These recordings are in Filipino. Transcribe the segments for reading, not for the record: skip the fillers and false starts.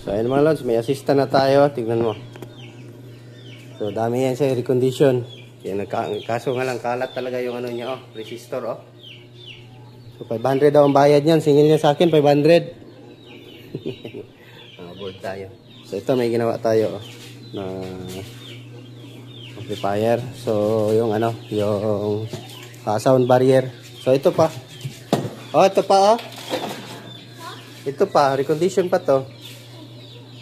So ayun mga lods, may assistant na tayo. Tignan mo. So dami yan sa recondition. Kaso nga lang kalat talaga yung ano niya, resistor, So 500 daw ang bayad niyan. Singil niya sa akin 500. Board tayo. So ito may ginawa tayo, na amplifier. So yung yung sound barrier. So ito pa. Ito pa, Ito pa, recondition pa to.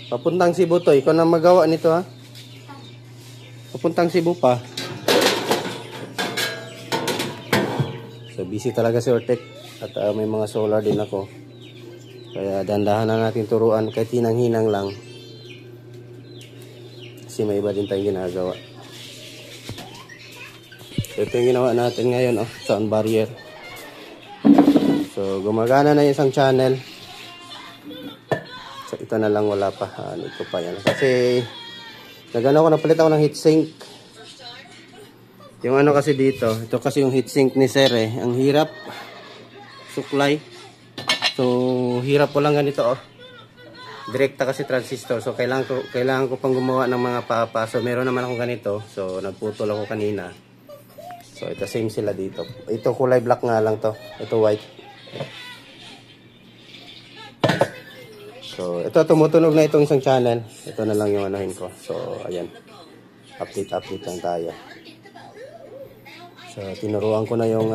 Papuntang Cebu to. Ikaw na magawa nito, Papuntang Cebu pa. So busy talaga si Ortec. At may mga solar din ako. Kaya dandahan na natin turuan kahit hinang-hinang lang. Kasi may iba din tayong ginagawa. So ito yung ginawa natin ngayon, sound barrier. So gumagana na yung isang channel. So ito na lang wala pa. Ito pa yan. Kasi napalit ako ng heatsink. Yung kasi dito, ito kasi yung heatsink ni Sir Ang hirap suklay. So hirap ko lang ganito direkta kasi transistor. So kailangan ko pang gumawa ng mga papa. So meron naman ako ganito. So nagputol ako kanina. So ito same sila dito. Ito kulay black nga lang to. Ito white. So, ito tumutunog na itong isang channel. Ito na lang yung anuhin ko. So, ayan. Update lang tayo. So, tinuruan ko na yung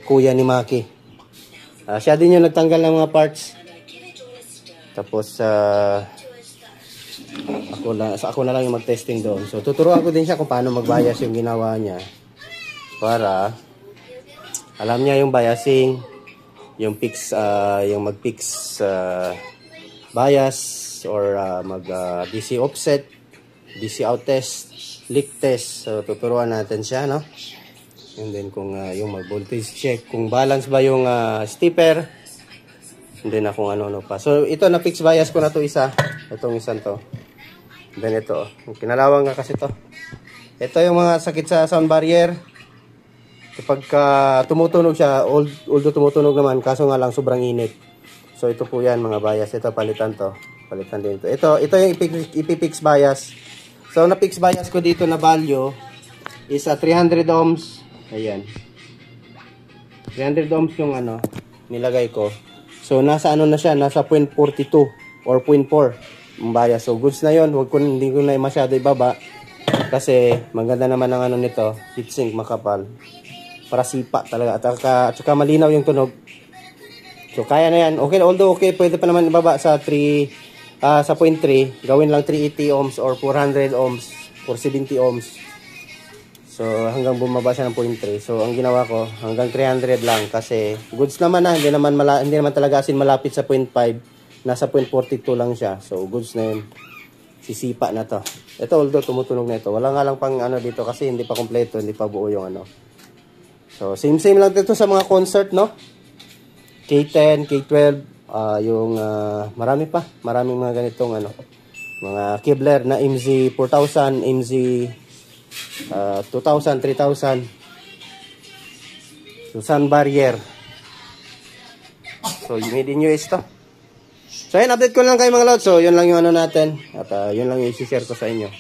kuya ni Maki. Siya din yung nagtanggal ng mga parts. Tapos, ako na lang yung mag-testing doon. So, tuturuan ko din siya kung paano mag-bias yung ginawa niya. Para, alam niya yung biasing, yung fix, yung mag-fix bias or mag DC offset, DC out test, leak test. So tuturuan natin siya, and then kung yung mag voltage check, kung balance ba yung stepper, and then kung ano pa. So ito na fix bias ko na to isa, itong isang to. Then ito, kinalawang nga kasi to. Ito yung mga sakit sa sound barrier. Kapag tumutunog siya, although tumutunog naman, kaso nga lang sobrang init. So ito po yan mga bias. Ito palitan to. Palitan din ito. Ito yung ipipix bias. So na fix bias ko dito na value is 300 ohms. Ayan. 300 ohms yung nilagay ko. So nasa na siya, nasa 0.42 or 0.4 yung bias. So goods na yon. Hindi ko na masyado ibaba. Kasi maganda naman ang nito, heatsink makapal. Para sipa talaga. At saka malinaw yung tunog. So kaya na yan. Okay, although pwede pa naman ibaba sa 0.3. Gawin lang 380 ohms or 400 ohms or 70 ohms. So hanggang bumaba siya ng 0.3. So ang ginawa ko hanggang 300 lang kasi goods naman hindi naman talaga malapit sa 0.5. Nasa 0.42 lang siya. So goods na yun. Sisipa na to. Ito although tumutunog na ito. Wala nga lang pang dito kasi hindi pa kompleto, hindi pa buo yung So same lang dito sa mga concert, K10, K12, yung maraming mga ganitong mga Kevlar na MZ4000, MZ 2000, 3000. So sound barrier. So made in US to. So yun, update ko lang kayo mga lods. So yun lang yung natin. At yun lang yung i-share ko sa inyo.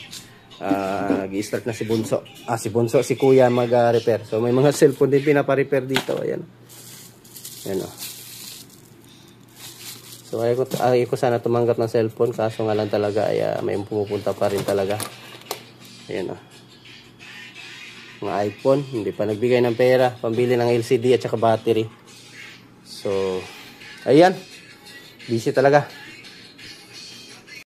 Nag-i-start na si Bunso. Si Kuya mag-repair. So may mga cellphone din pinapa-repair dito. Ayan. Ayan So ayaw ko sana tumanggap ng cellphone. Kaso nga lang talaga ay may pumupunta pa rin talaga. Ayan Mga iPhone. Hindi pa nagbigay ng pera. Pambili ng LCD at saka battery. So ayan. Busy talaga.